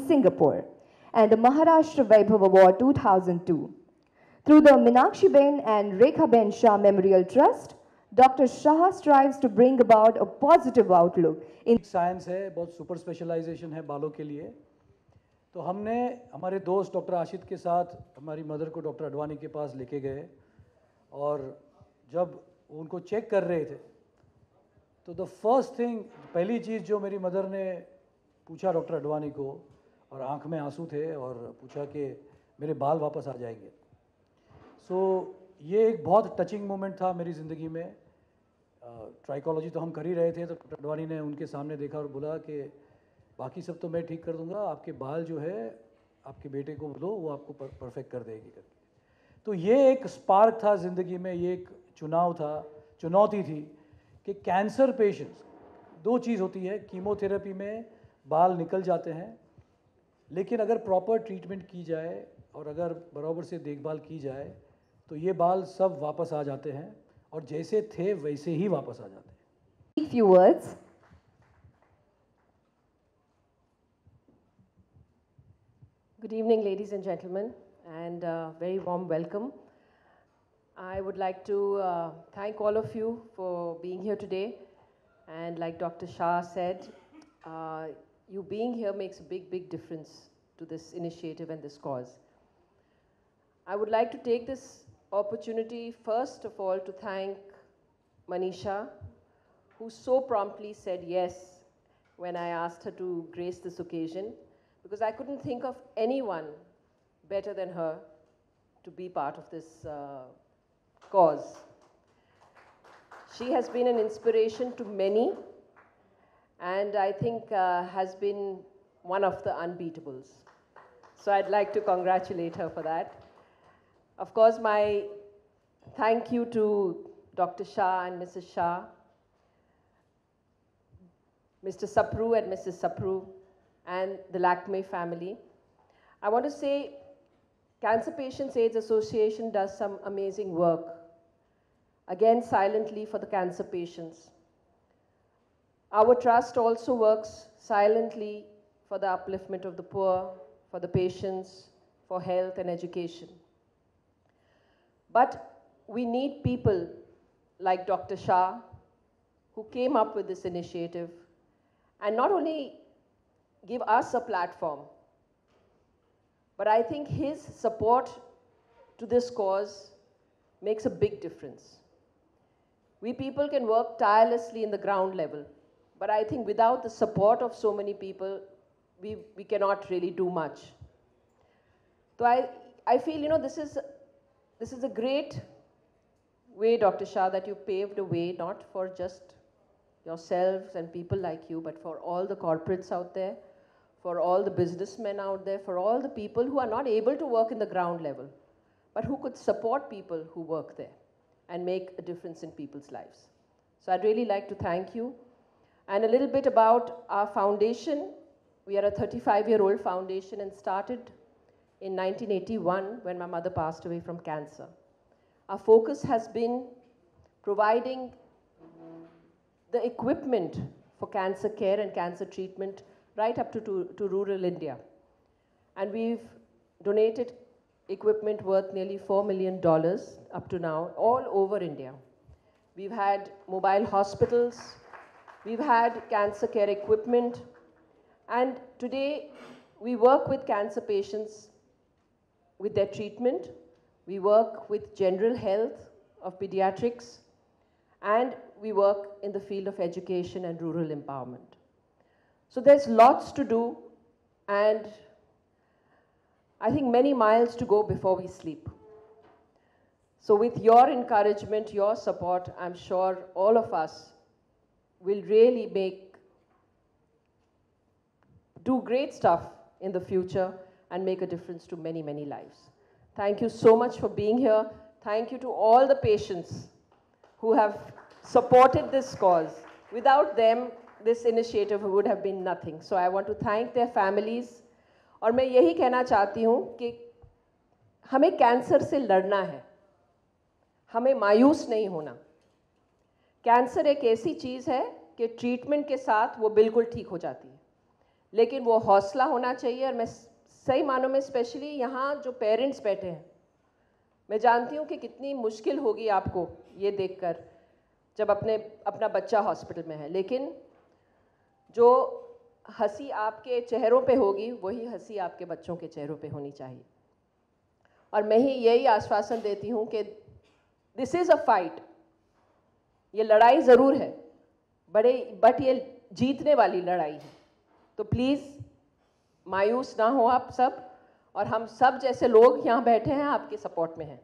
Singapore, and the Maharashtra Vaibhav Award 2002. Through the Meenakshi-ben and Rekha-ben Shah Memorial Trust, Dr. Shah strives to bring about a positive outlook in science है, बहुत super specialisation है बालों के लिए। तो हमने हमारे दोस्त डॉक्टर आशित के साथ हमारी मदर को डॉक्टर अडवाणी के पास लेके गए और जब उनको चेक कर रहे थे तो द फर्स्ट थिंग, पहली चीज़ जो मेरी मदर ने पूछा डॉक्टर अडवाणी को, और आंख में आंसू थे, और पूछा कि मेरे बाल वापस आ जाएंगे। सो ये एक बहुत टचिंग मोमेंट था मेरी ज़िंदगी में। ट्राइकोलॉजी तो हम कर ही रहे थे, तो डॉक्टर अडवाणी ने उनके सामने देखा और बोला कि बाकी सब तो मैं ठीक कर दूंगा, आपके बाल जो है आपके बेटे को बोलो, वो आपको परफेक्ट कर देगी करके। तो ये एक स्पार्क था ज़िंदगी में, ये एक चुनाव था, चुनौती थी कि कैंसर पेशेंट्स, दो चीज़ होती है, कीमोथेरेपी में बाल निकल जाते हैं, लेकिन अगर प्रॉपर ट्रीटमेंट की जाए और अगर बराबर से देखभाल की जाए तो ये बाल सब वापस आ जाते हैं और जैसे थे वैसे ही वापस आ जाते हैं। few words. Good evening, ladies and gentlemen, and very warm welcome. I would like to thank all of you for being here today. And like Dr. Shah said, you being here makes a big, big difference to this initiative and this cause. I would like to take this opportunity, first of all, to thank Manisha, who so promptly said yes when I asked her to grace this occasion, because I couldn't think of anyone better than her to be part of this cause. She has been an inspiration to many, and I think has been one of the unbeatables. So I'd like to congratulate her for that. Of course, my thank you to Dr. Shah and Mrs. Shah, Mr. Sapru and Mrs. Sapru, and the Lakme family. I want to say Cancer Patients AIDS Association does some amazing work, again silently for the cancer patients. Our trust also works silently for the upliftment of the poor, for the patients, for health and education. But we need people like Dr. Shah, who came up with this initiative, and not only give us a platform, but I think his support to this cause makes a big difference. We people can work tirelessly in the ground level, but I think without the support of so many people, we cannot really do much. So I feel, you know, this is a great way, Dr. Shah, that you paved a way, not for just yourselves and people like you, but for all the corporates out there, for all the businessmen out there, for all the people who are not able to work in the ground level, but who could support people who work there and make a difference in people's lives. So I'd really like to thank you. And a little bit about our foundation. We are a 35-year-old foundation and started in 1981 when my mother passed away from cancer. Our focus has been providing the equipment for cancer care and cancer treatment right up to rural India. And we've donated equipment worth nearly $4 million up to now, all over India. We've had mobile hospitals, we've had cancer care equipment, and today we work with cancer patients with their treatment. We work with general health of pediatrics, and we work in the field of education and rural empowerment. So there's lots to do, and I think many miles to go before we sleep. So with your encouragement, your support, I'm sure all of us will really do great stuff in the future and make a difference to many, many lives. Thank you so much for being here. Thank you to all the patients who have supported this cause. Without them, this initiative would have been nothing. So I want to thank their families. और मैं यही कहना चाहती हूँ कि हमें cancer से लड़ना है, हमें मायूस नहीं होना। कैंसर एक ऐसी चीज़ है कि ट्रीटमेंट के साथ वो बिल्कुल ठीक हो जाती है, लेकिन वो हौसला होना चाहिए। और मैं सही मानों में स्पेशली यहाँ जो पेरेंट्स बैठे हैं, मैं जानती हूँ कि कितनी मुश्किल होगी आपको ये देखकर जब अपना बच्चा हॉस्पिटल में है, लेकिन जो हंसी आपके चेहरों पे होगी वही हंसी आपके बच्चों के चेहरों पे होनी चाहिए। और मैं ही यही आश्वासन देती हूँ कि दिस इज़ अ फाइट, ये लड़ाई ज़रूर है बट ये जीतने वाली लड़ाई है। तो प्लीज़ मायूस ना हो आप सब, और हम सब जैसे लोग यहाँ बैठे हैं आपके सपोर्ट में हैं।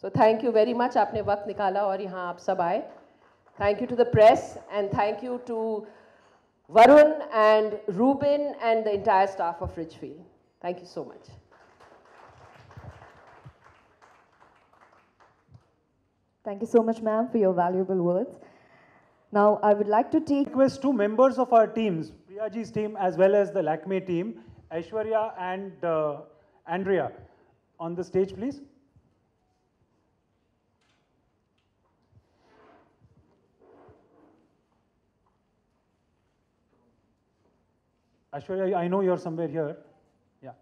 So thank you very much, आपने वक्त निकाला और यहाँ आप सब आए। Thank you to the press and thank you to Varun and Ruben and the entire staff of Ridgefield. Thank you so much. Thank you so much, ma'am, for your valuable words. Now, I would like to take Request two members of our teams, Priyaji's team as well as the Lakme team, Aishwarya and Andrea, on the stage, please. Aishwarya, I know you're somewhere here. Yeah.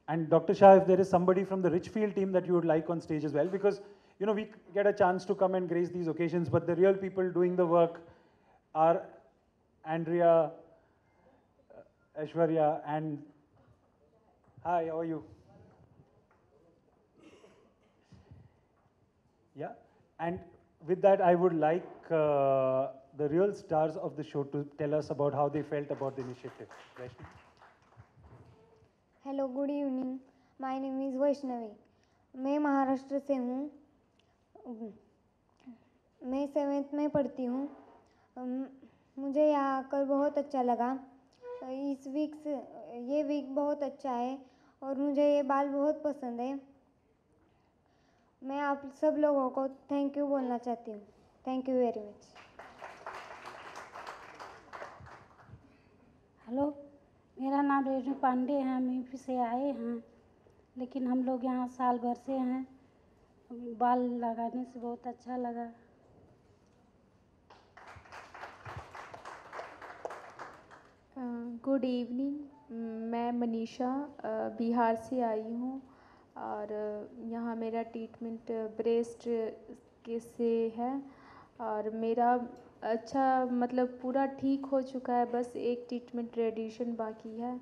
And Dr. Shah, if there is somebody from the Richfield team that you would like on stage as well, because you know we get a chance to come and grace these occasions, but the real people doing the work are Andrea, Aishwarya, and hi, how are you? Yeah. And with that, I would like the real stars of the show to tell us about how they felt about the initiative. Vaishnavi? Hello, good evening. My name is Vaishnavi. मैं महाराष्ट्र से हूँ। मैं 7th में पढ़ती हूँ। मुझे यहाँ आकर बहुत अच्छा लगा। ये वीक बहुत अच्छा है और मुझे ये बाल बहुत पसंद है। मैं आप सब लोगों को थैंक यू बोलना चाहती हूँ। Thank you very much. Hello, मेरा नाम रेणु पांडे है। हम यूपी से आए हैं, लेकिन हम लोग यहाँ साल भर से हैं। बाल लगाने से बहुत अच्छा लगा। गुड इवनिंग, मैं मनीषा बिहार से आई हूँ और यहाँ मेरा ट्रीटमेंट ब्रेस्ट के से है और मेरा अच्छा मतलब पूरा ठीक हो चुका है। बस एक ट्रीटमेंट रेडिएशन बाकी है।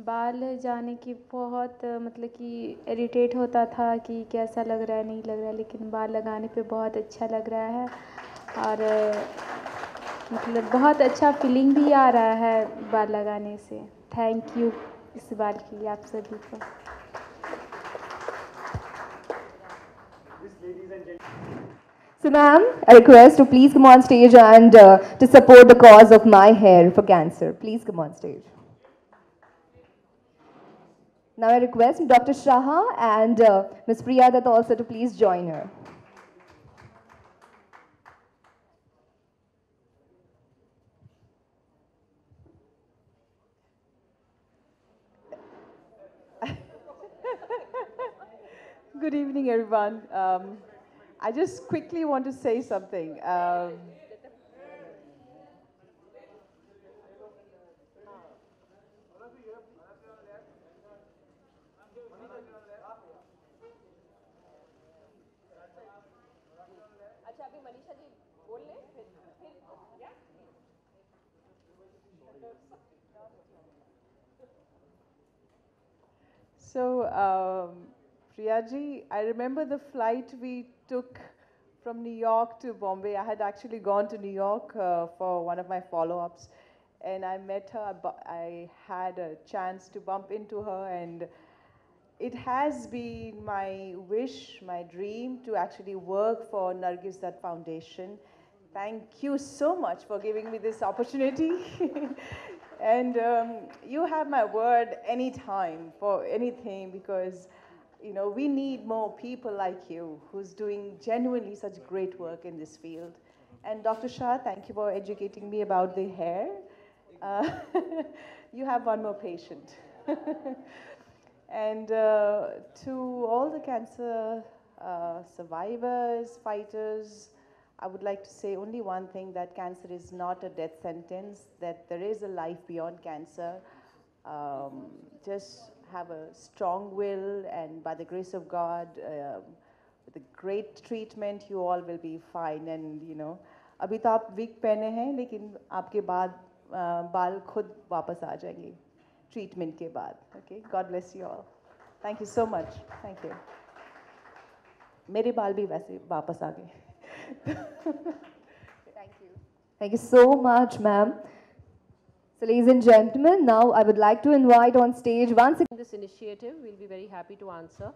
बाल जाने की बहुत मतलब कि इरिटेट होता था कि कैसा लग रहा है नहीं लग रहा है, लेकिन बाल लगाने पे बहुत अच्छा लग रहा है और मतलब बहुत अच्छा फीलिंग भी आ रहा है बाल लगाने से। थैंक यू इस बार के लिए आप सभी को। So, ma'am, a request to please come on stage and to support the cause of My Hair for Cancer. Please come on stage. Now, I request Dr. Shah and Ms. Priya Dutt also to please join her. Good evening, everyone. I just quickly want to say something. So, Priyaji, I remember the flight we took from New York to Bombay. I had actually gone to New York for one of my follow-ups, and I met her. I had a chance to bump into her, and it has been my wish, my dream to actually work for Nargis Dutt Foundation. Thank you so much for giving me this opportunity. And you have my word anytime for anything, because you know we need more people like you who's doing genuinely such great work in this field. And Dr. Shah, thank you for educating me about the hair. You have one more patient. And to all the cancer survivors, fighters, I would like to say only one thing, that cancer is not a death sentence, that there is a life beyond cancer. Just have a strong will, and by the grace of God, with a great treatment, you all will be fine. And you know, अभी तो आप week पहने हैं, लेकिन आपके बाद बाल खुद वापस आ जाएंगे ट्रीटमेंट के बाद. Okay, God bless you all. Thank you so much. Thank you. मेरे बाल भी वैसे वापस आ गए. Thank you so much, ma'am. So, ladies and gentlemen, now I would like to invite on stage once again. This initiative, we'll be very happy to answer.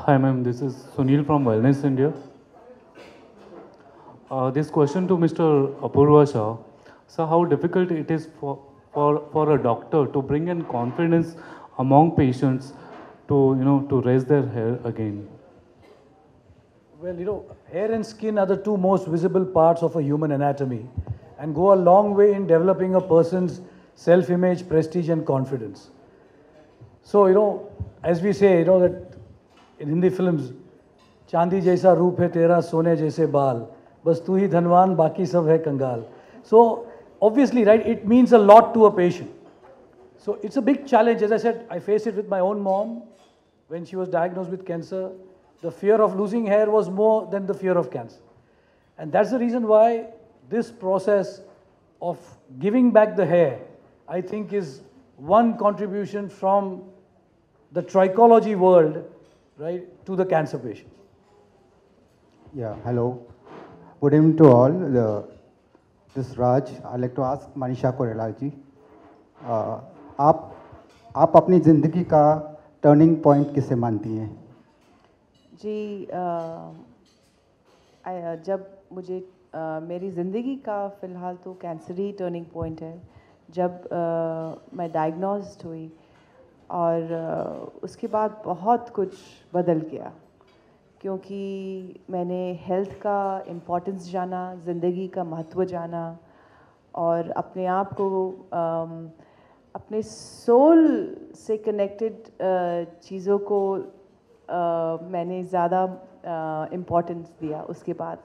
Hi ma'am, this is Sunil from Wellness India. This question to Mr. Apurva Shah. So how difficult it is for a doctor to bring in confidence among patients to raise their hair again? Well, you know, hair and skin are the two most visible parts of a human anatomy and go a long way in developing a person's self-image, prestige and confidence. So, you know, as we say, you know, that in Hindi films, चांदी जैसा रूप है तेरा सोने जैसे बाल बस तू ही धनवान बाकी सब है कंगाल. So obviously, right, it means a lot to a patient. So it's a big challenge. As I said, I faced it with my own mom when she was diagnosed with cancer. The fear of losing hair was more than the fear of cancer. And that's the reason why this process of giving back the hair, I think, is one contribution from the trichology world, right, to the cancer patient. Yeah, hello. Good evening to all. This is Raj. I'd like to ask Manisha Korela ji. आप अपनी ज़िंदगी का turning point किसे मानती हैं? जी, जब मुझे मेरी ज़िंदगी का फ़िलहाल तो कैंसर ही टर्निंग पॉइंट है. जब मैं डायग्नोस्ड हुई और उसके बाद बहुत कुछ बदल गया, क्योंकि मैंने हेल्थ का इम्पोर्टेंस जाना, ज़िंदगी का महत्व जाना और अपने आप को अपने सोल से कनेक्टेड चीज़ों को मैंने ज़्यादा इम्पोर्टेंस दिया उसके बाद.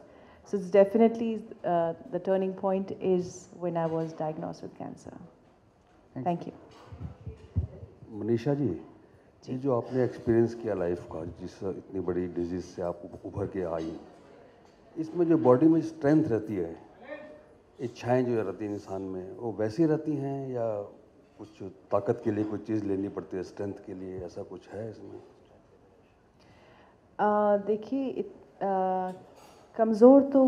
So it's definitely the turning point is when I was diagnosed with cancer. Thank you. Manisha ji, ये जो आपने एक्सपीरियंस किया लाइफ का, जिस इतनी बड़ी डिजीज़ से आप उभर के आई, इसमें जो बॉडी में स्ट्रेंथ रहती है, इच्छाएं जो रहती हैं इंसान में, वो वैसी रहती हैं या कुछ ताकत के लिए कुछ चीज़ लेनी पड़ती है, स्ट्रेंथ के लिए, ऐसा कुछ है इसमें? देखिए, कमज़ोर तो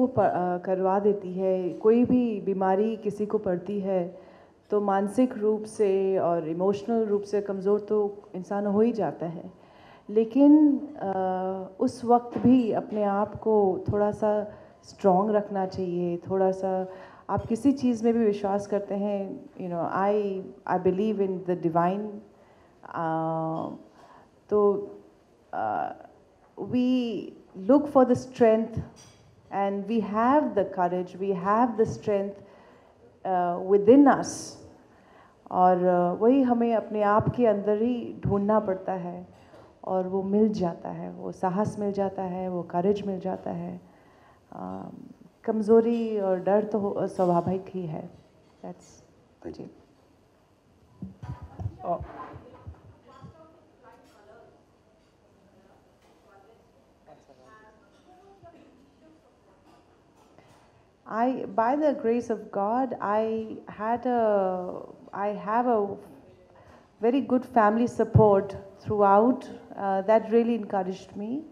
करवा देती है. कोई भी बीमारी किसी को पड़ती है तो मानसिक रूप से और इमोशनल रूप से कमज़ोर तो इंसान हो ही जाता है. लेकिन उस वक्त भी अपने आप को थोड़ा सा स्ट्रॉन्ग रखना चाहिए. थोड़ा सा आप किसी चीज़ में भी विश्वास करते हैं, you know, I believe in the divine. तो we look for the strength, and we have the courage, we have the strength within us. और वही हमें अपने आप के अंदर ही ढूंढना पड़ता है और वो मिल जाता है, वो साहस मिल जाता है, वो करेज मिल जाता है. कमज़ोरी और डर तो स्वाभाविक ही है. That's ji. By the grace of God, I have a very good family support throughout. That really encouraged me.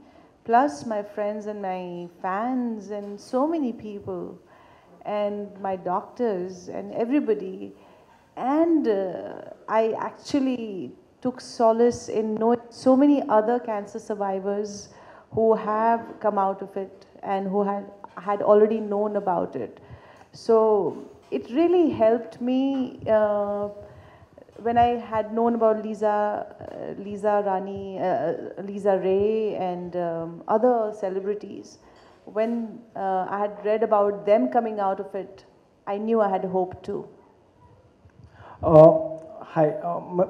Plus my friends and my fans and so many people and my doctors and everybody. And I actually took solace in knowing so many other cancer survivors who have come out of it and who had already known about it. So it really helped me when I had known about Lisa Rani, Lisa Ray, and other celebrities, when I had read about them coming out of it, I knew I had hope too. Hi,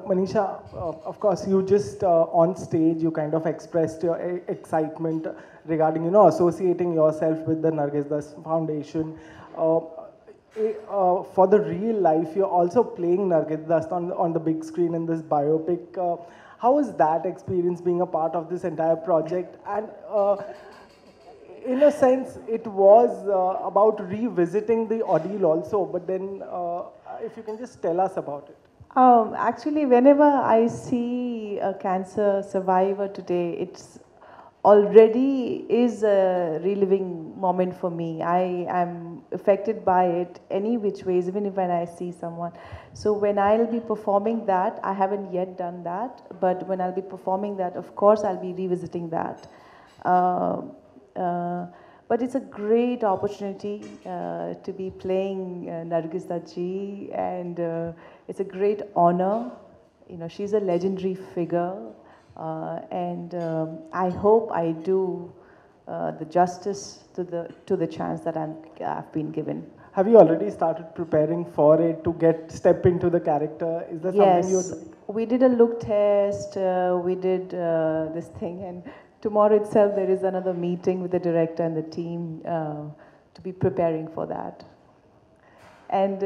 Manisha, of course you just on stage you kind of expressed your excitement regarding, you know, associating yourself with the Nargis Das Foundation. For the real life, you're also playing Nargis Das on the big screen in this biopic. How was that experience being a part of this entire project? And in a sense, it was about revisiting the ordeal also, but then if you can just tell us about it. Actually, whenever I see a cancer survivor today, it's already is a reliving moment for me. I am affected by it any which ways, even if when I see someone. So when I'll be performing that, I haven't yet done that, but when I'll be performing that, of course I'll be revisiting that. But it's a great opportunity to be playing Nargis Das ji, and it's a great honor. You know, she's a legendary figure, and I hope I do the justice to the chance that I've been given. Have you already started preparing for it to step into the character? Is that something you're doing? We did a look test. We did this thing, and tomorrow itself there is another meeting with the director and the team to be preparing for that. And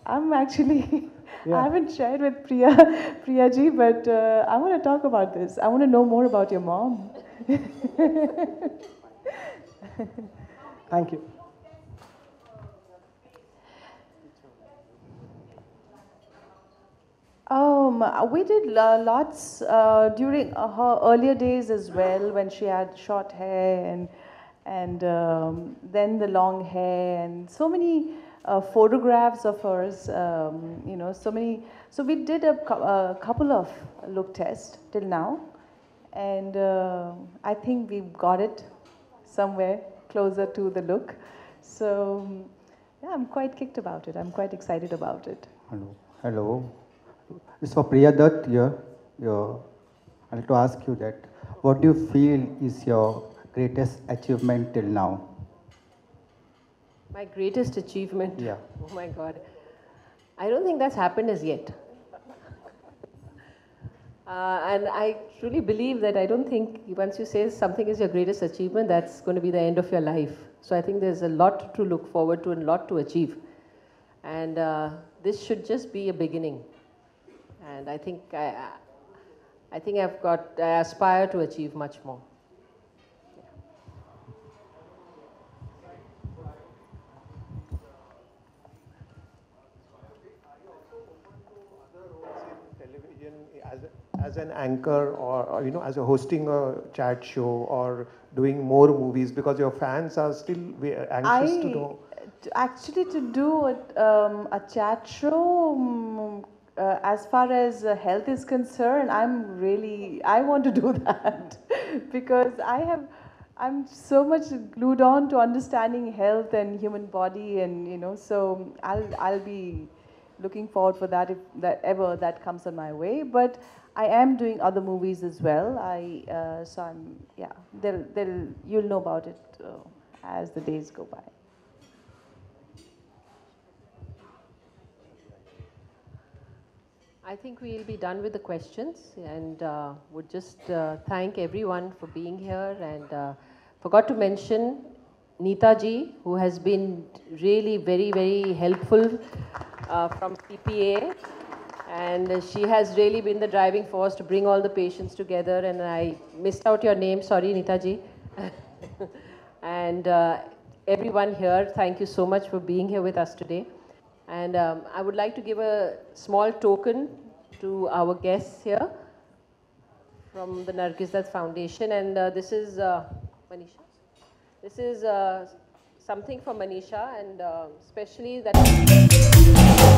I'm actually, I haven't shared with Priya ji, but I want to talk about this. I want to know more about your mom. Thank you. We did lots during her earlier days as well, when she had short hair and then the long hair, and so many photographs of hers, you know, so many. So we did a couple of look tests till now, and I think we've got it somewhere closer to the look. So yeah, I'm quite kicked about it. I'm quite excited about it. Hello. It's for Priya Dutt here. I'd like to ask you that, what do you feel is your greatest achievement till now? My greatest achievement? Yeah. Oh my God. I don't think that's happened as yet. And I truly believe that I don't think once you say something is your greatest achievement, that's going to be the end of your life. So I think there's a lot to look forward to and a lot to achieve. And this should just be a beginning. And I think I aspire to achieve much more. As an anchor, or you know, as a hosting a chat show, or doing more movies, because your fans are still anxious to know. Actually, to do a chat show, as far as health is concerned, I want to do that because I'm so much glued on to understanding health and human body, and you know, so I'll be looking forward for that if that comes on my way. But I am doing other movies as well. So you'll know about it as the days go by. I think we'll be done with the questions, and would just thank everyone for being here, and forgot to mention Neeta ji, who has been really very, very helpful from CPA, and she has really been the driving force to bring all the patients together, and I missed out your name, sorry Neeta ji. And everyone here, thank you so much for being here with us today. And I would like to give a small token to our guests here from the Nargis Dutt Foundation. And this is Manisha. This is something for Manisha, and especially that.